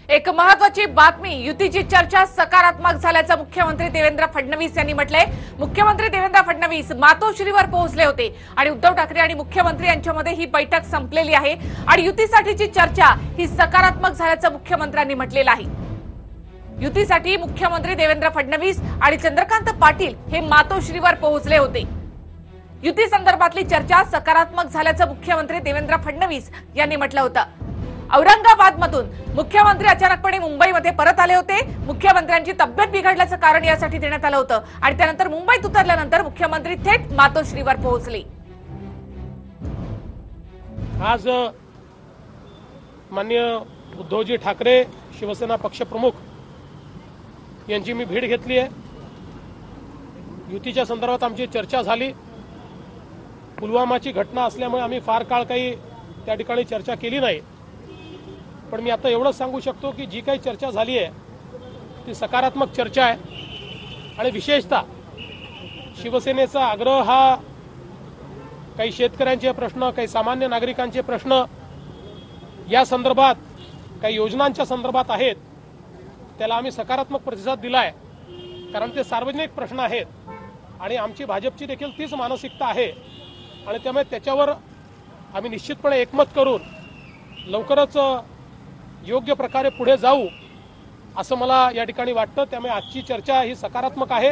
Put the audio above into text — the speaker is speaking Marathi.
एक महत्त्वाची बातमी, युतीची चर्चा सकारात्मक झाल्याचं मुख्यमंत्री देवेंद्र फडणवीस यांनी म्हटलंय। मुख्यमंत्री देवेंद्र फडणवीस मातोश्रीवर पोहोचले होते आणि उद्धव ठाकरे आणि मुख्यमंत्री यांच्यामध्ये ही बैठक संपलेली आहे आणि युतीसाठीची चर्चा ही सकारात्मक झाल्याचं मुख्यमंत्र्यांनी म्हटलेलं आहे। युतीसाठी मुख्यमंत्री देवेंद्र फडणवीस आणि चंद्रकांत पाटील हे मातोश्रीवर पोहोचले होते। युती संदर्भातली चर्चा सकारात्मक झाल्याचं मुख्यमंत्री देवेंद्र फडणवीस यांनी म्हटलं होतं। औरंगाबादमधून मुख्यमंत्री अचानकपणे मुंबईमध्ये परत आले होते। मुख्यमंत्र्यांची तब्येत बिघडल्याचं कारण यासाठी देण्यात आलं होतं आणि त्यानंतर मुंबईत उतरल्यानंतर मुख्यमंत्री थेट मातोश्रीवर पोहोचले। आज माननीय उद्धवजी ठाकरे शिवसेना पक्षप्रमुख यांची मी भेट घेतली आहे। युतीच्या संदर्भात आमची चर्चा झाली। पुलवामाची घटना असल्यामुळे आम्ही फार काळ काही त्या ठिकाणी चर्चा केली नाही, पण मी आता एवढंच सांगू शकतो की जी काही चर्चा झाली आहे ती सकारात्मक चर्चा आहे आणि विशेषतः शिवसेनेचा आग्रह हा काही शेतकऱ्यांचे प्रश्न, काही सामान्य नागरिकांचे प्रश्न या संदर्भात, काही योजनांच्या संदर्भात आहेत, त्याला आम्ही सकारात्मक प्रतिसाद दिलाय, कारण ते सार्वजनिक प्रश्न आहेत आणि आमची भाजपची देखील तीच मानसिकता आहे आणि त्यामुळे त्याच्यावर आम्ही निश्चितपणे एकमत करून लवकरच योग्य प्रकारे पुढे जाऊ असं मला या ठिकाणी वाटतं। त्यामुळे आजची चर्चा ही सकारात्मक आहे।